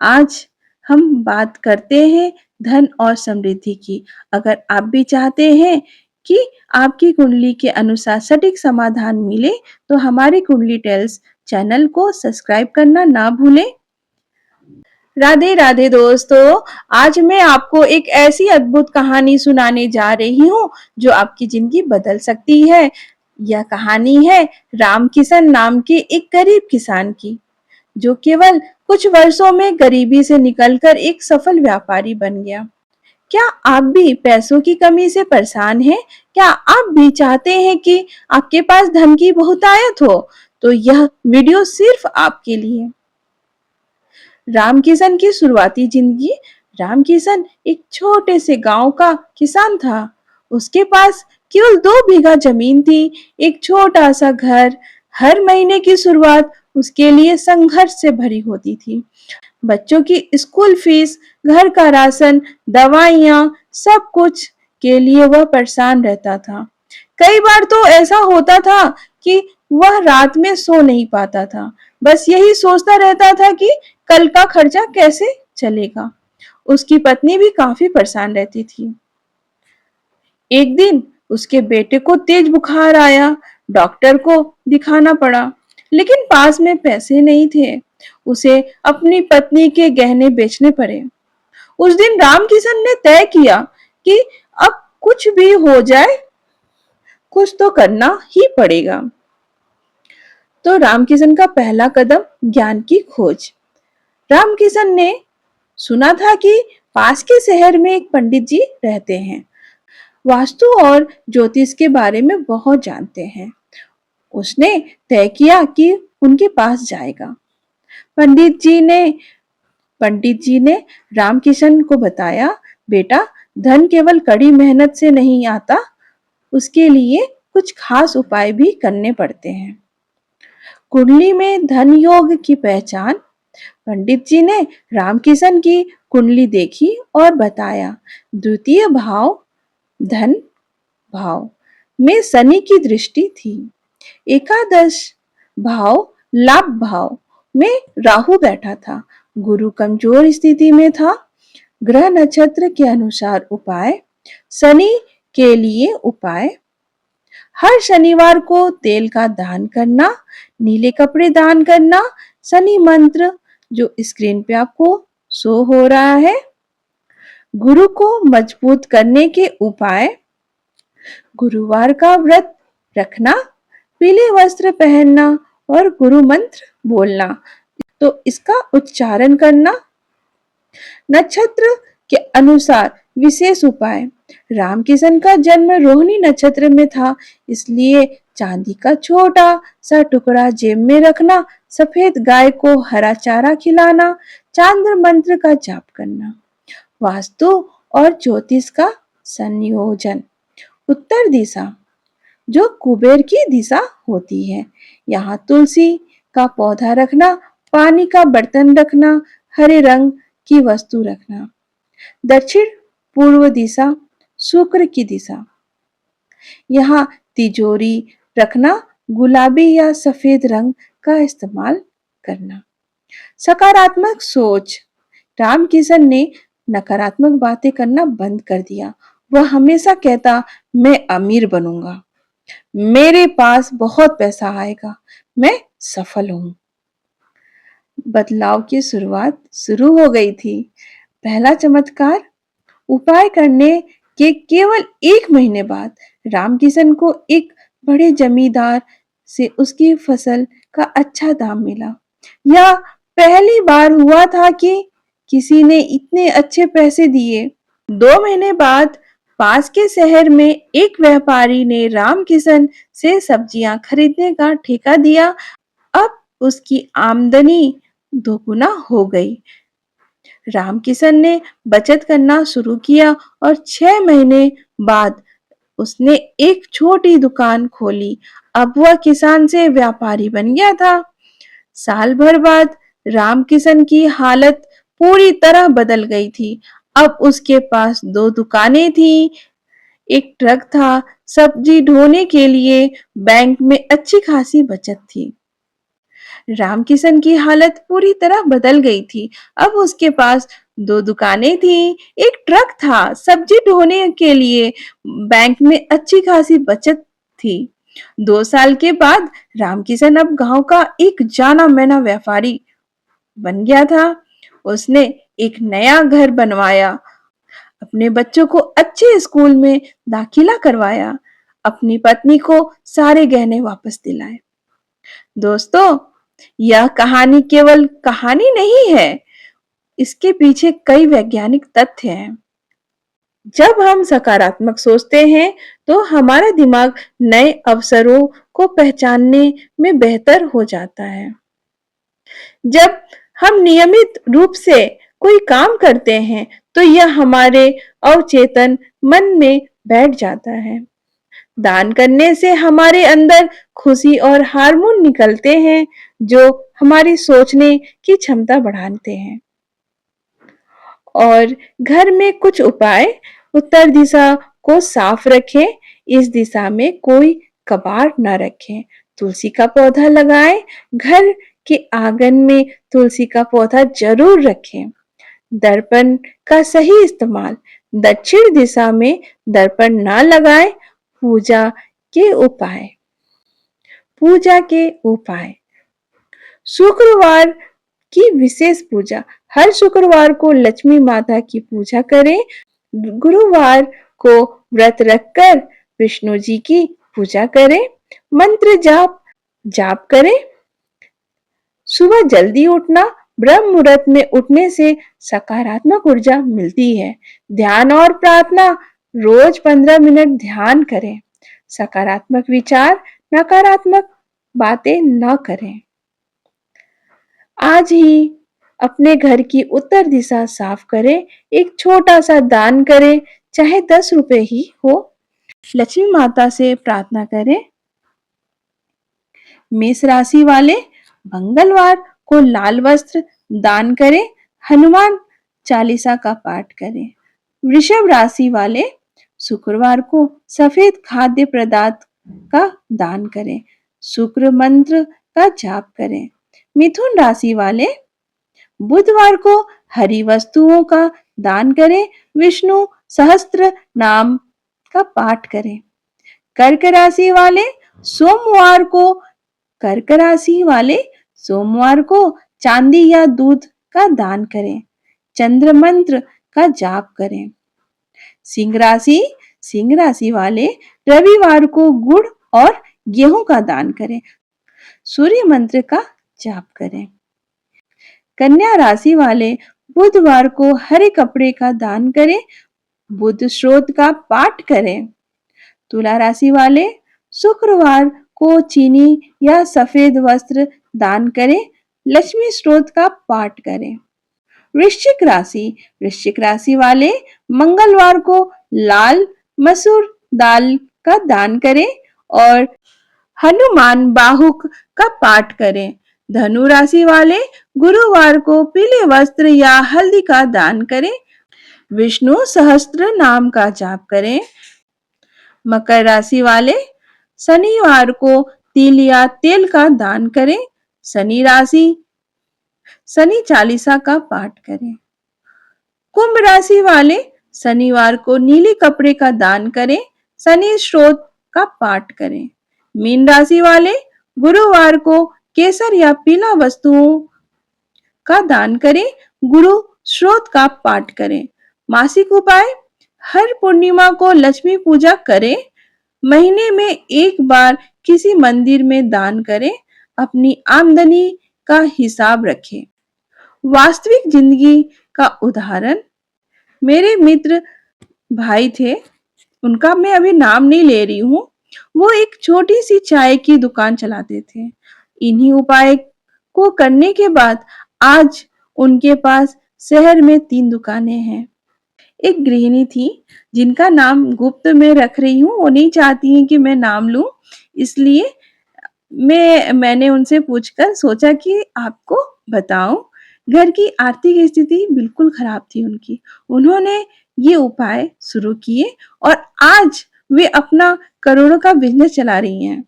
आज हम बात करते हैं धन और समृद्धि की। अगर आप भी चाहते हैं कि आपकी कुंडली के अनुसार सटीक समाधान मिले, तो हमारी कुंडली टेल्स चैनल को सब्सक्राइब करना ना भूलें। राधे राधे दोस्तों, आज मैं आपको एक ऐसी अद्भुत कहानी सुनाने जा रही हूँ जो आपकी जिंदगी बदल सकती है। यह कहानी है राम किशन नाम के एक गरीब किसान की, जो केवल कुछ वर्षों में गरीबी से निकलकर एक सफल व्यापारी बन गया। क्या आप भी पैसों की कमी से परेशान हैं? क्या आप भी चाहते हैं कि आपके पास धन की बहुतायत हो? तो यह वीडियो सिर्फ आपके लिए। राम किशन की शुरुआती जिंदगी। राम किशन एक छोटे से गांव का किसान था। उसके पास केवल 2 बीघा जमीन थी, एक छोटा सा घर। हर महीने की शुरुआत उसके लिए संघर्ष से भरी होती थी। बच्चों की स्कूल फीस, घर का राशन, दवाइयाँ, सब कुछ के लिए वह परेशान रहता था। कई बार तो ऐसा होता था कि वह रात में सो नहीं पाता था, बस यही सोचता रहता था कि कल का खर्चा कैसे चलेगा। उसकी पत्नी भी काफी परेशान रहती थी। एक दिन उसके बेटे को तेज बुखार आया, डॉक्टर को दिखाना पड़ा, लेकिन पास में पैसे नहीं थे। उसे अपनी पत्नी के गहने बेचने पड़े। उस दिन रामकिशन ने तय किया कि अब कुछ भी हो जाए, कुछ तो करना ही पड़ेगा। तो रामकिशन का पहला कदम ज्ञान की खोज। रामकिशन ने सुना था कि पास के शहर में एक पंडित जी रहते हैं, वास्तु और ज्योतिष के बारे में बहुत जानते हैं। उसने तय किया कि उनके पास जाएगा। पंडित जी ने रामकिशन को बताया, बेटा, धन केवल कड़ी मेहनत से नहीं आता, उसके लिए कुछ खास उपाय भी करने पड़ते हैं। कुंडली में धन योग की पहचान। पंडित जी ने रामकिशन की कुंडली देखी और बताया, द्वितीय भाव धन भाव में शनि की दृष्टि थी। एकादश भाव लाभ भाव में राहु बैठा था। गुरु कमजोर स्थिति में था। ग्रह नक्षत्र के अनुसार उपाय। शनि के लिए उपाय, हर शनिवार को तेल का दान करना, नीले कपड़े दान करना, शनि मंत्र जो स्क्रीन पे आपको शो हो रहा है। गुरु को मजबूत करने के उपाय, गुरुवार का व्रत रखना, पीले वस्त्र पहनना और गुरु मंत्र बोलना, तो इसका उच्चारण करना। नक्षत्र के अनुसार विशेष उपाय। रामकिशन का जन्म रोहिणी नक्षत्र में था, इसलिए चांदी का छोटा सा टुकड़ा जेब में रखना, सफेद गाय को हरा चारा खिलाना, चांद्र मंत्र का जाप करना। वास्तु और ज्योतिष का संयोजन। उत्तर दिशा जो कुबेर की दिशा होती है, यहाँ तुलसी का पौधा रखना, पानी का बर्तन रखना, हरे रंग की वस्तु रखना। दक्षिण पूर्व दिशा शुक्र की दिशा, यहाँ तिजोरी रखना, गुलाबी या सफेद रंग का इस्तेमाल करना। सकारात्मक सोच। रामकिशन ने नकारात्मक बातें करना बंद कर दिया। वह हमेशा कहता, मैं अमीर बनूंगा, मेरे पास बहुत पैसा आएगा, मैं सफल हूं। बदलाव की शुरुआत शुरू हो गई थी। पहला चमत्कार। उपाय करने के केवल 1 महीने बाद रामकिशन को एक बड़े जमींदार से उसकी फसल का अच्छा दाम मिला। यह पहली बार हुआ था कि किसी ने इतने अच्छे पैसे दिए। 2 महीने बाद पास के शहर में एक व्यापारी ने रामकिशन से सब्जियां खरीदने का ठेका दिया। अब उसकी आमदनी दोगुना हो गई। रामकिशन ने बचत करना शुरू किया और 6 महीने बाद उसने एक छोटी दुकान खोली। अब वह किसान से व्यापारी बन गया था। साल भर बाद रामकिशन की हालत पूरी तरह बदल गई थी। अब उसके पास 2 दुकानें थी, एक ट्रक था, सब्जी ढोने के लिए बैंक में अच्छी खासी बचत थी। रामकिशन की हालत पूरी तरह बदल गई थी। अब उसके पास 2 दुकानें थीं, एक ट्रक था, सब्जी ढोने के लिए बैंक में अच्छी खासी बचत थी। 2 साल के बाद रामकिशन अब गांव का एक जाना-माना व्यापारी बन गया था। उसने एक नया घर बनवाया, अपने बच्चों को अच्छे स्कूल में दाखिला करवाया, अपनी पत्नी को सारे गहने वापस दिलाए। दोस्तों, यह कहानी केवल कहानी नहीं है, इसके पीछे कई वैज्ञानिक तथ्य हैं। जब हम सकारात्मक सोचते हैं, तो हमारा दिमाग नए अवसरों को पहचानने में बेहतर हो जाता है। जब हम नियमित रूप से कोई काम करते हैं, तो यह हमारे अवचेतन मन में बैठ जाता है। दान करने से हमारे अंदर खुशी और हार्मोन निकलते हैं, जो हमारी सोचने की क्षमता बढ़ाते हैं। और घर में कुछ उपाय, उत्तर दिशा को साफ रखें, इस दिशा में कोई कबाड़ न रखें, तुलसी का पौधा लगाएं, घर के आंगन में तुलसी का पौधा जरूर रखें। दर्पण का सही इस्तेमाल, दक्षिण दिशा में दर्पण ना लगाएं। पूजा के उपाय, पूजा के उपाय, शुक्रवार की विशेष पूजा, हर शुक्रवार को लक्ष्मी माता की पूजा करें। गुरुवार को व्रत रखकर विष्णु जी की पूजा करें। मंत्र जाप करें। सुबह जल्दी उठना, ब्रह्म मुहूर्त में उठने से सकारात्मक ऊर्जा मिलती है। ध्यान और प्रार्थना, रोज 15 मिनट ध्यान करें। सकारात्मक विचार, नकारात्मक बातें न करें। आज ही अपने घर की उत्तर दिशा साफ करें, एक छोटा सा दान करें, चाहे 10 रुपए ही हो। लक्ष्मी माता से प्रार्थना करें। मेष राशि वाले मंगलवार को लाल वस्त्र दान करें, हनुमान चालीसा का पाठ करें। वृषभ राशि वाले शुक्रवार को सफेद खाद्य पदार्थ का दान करें, शुक्र मंत्र का जाप करें। मिथुन राशि वाले बुधवार को हरी वस्तुओं का दान करें, विष्णु सहस्त्र नाम का पाठ करें। कर्क राशि वाले सोमवार को कर्क राशि वाले सोमवार को चांदी या दूध का दान करें, चंद्र मंत्र का जाप करें। सिंह राशि वाले रविवार को गुड़ और गेहूं का दान करें, सूर्य मंत्र का जाप करें। कन्या राशि वाले बुधवार को हरे कपड़े का दान करें, बुध श्रोत का पाठ करें। तुला राशि वाले शुक्रवार को चीनी या सफेद वस्त्र दान करें, लक्ष्मी स्त्रोत का पाठ करें। वृश्चिक राशि वाले मंगलवार को लाल मसूर दाल का दान करें और हनुमान बाहुक का पाठ करें। धनु राशि वाले गुरुवार को पीले वस्त्र या हल्दी का दान करें, विष्णु सहस्त्र नाम का जाप करें। मकर राशि वाले शनिवार को तिल या तेल का दान करें, शनि चालीसा का पाठ करें। कुंभ राशि वाले शनिवार को नीले कपड़े का दान करें, शनि स्त्रोत का पाठ करें। मीन राशि वाले गुरुवार को केसर या पीला वस्तुओं का दान करें, गुरु स्त्रोत का पाठ करें। मासिक उपाय, हर पूर्णिमा को लक्ष्मी पूजा करें, महीने में एक बार किसी मंदिर में दान करें, अपनी आमदनी का हिसाब रखें। वास्तविक जिंदगी का उदाहरण, मेरे मित्र भाई थे, उनका मैं अभी नाम नहीं ले रही हूँ। वो एक छोटी सी चाय की दुकान चलाते थे। इन्हीं उपाय को करने के बाद आज उनके पास शहर में 3 दुकानें हैं। एक गृहिणी थी जिनका नाम गुप्त में रख रही हूँ, वो नहीं चाहती हैं कि मैं नाम लूं, इसलिए मैंने उनसे पूछकर सोचा कि आपको बताऊं। घर की आर्थिक स्थिति बिल्कुल खराब थी उनकी। उन्होंने ये उपाय शुरू किए और आज वे अपना करोड़ों का बिजनेस चला रही हैं।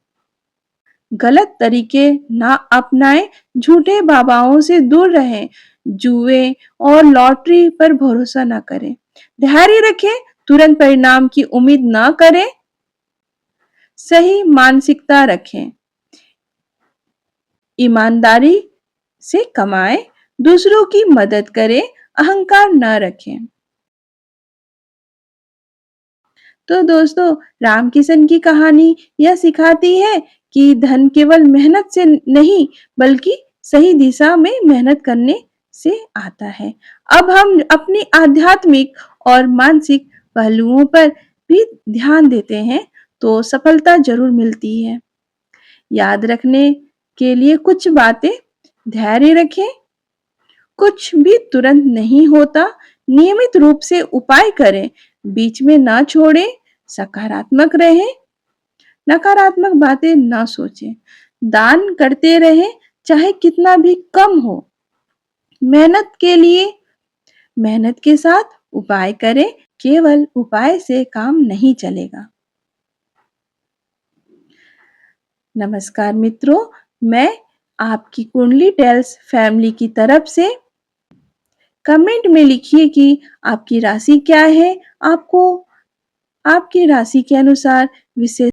गलत तरीके ना अपनाएं, झूठे बाबाओं से दूर रहें, जुए और लॉटरी पर भरोसा ना करें। धैर्य रखें, तुरंत परिणाम की उम्मीद ना करें, सही मानसिकता रखें, ईमानदारी से कमाएं, दूसरों की मदद करें, अहंकार न रखें। तो दोस्तों, रामकिशन की कहानी यह सिखाती है कि धन केवल मेहनत से नहीं बल्कि सही दिशा में मेहनत करने से आता है। अब हम अपनी आध्यात्मिक और मानसिक पहलुओं पर भी ध्यान देते हैं तो सफलता जरूर मिलती है। याद रखने के लिए कुछ बातें: धैर्य रखें, कुछ भी तुरंत नहीं होता, नियमित रूप से उपाय करें, बीच में ना छोड़ें, सकारात्मक रहें, नकारात्मक बातें ना सोचें, दान करते रहें चाहे कितना भी कम हो, मेहनत के लिए मेहनत के साथ उपाय करें, केवल उपाय से काम नहीं चलेगा। नमस्कार मित्रों, मैं आपकी कुंडली टेल्स फैमिली की तरफ से कमेंट में लिखिए कि आपकी राशि क्या है, आपको आपकी राशि के अनुसार विशेष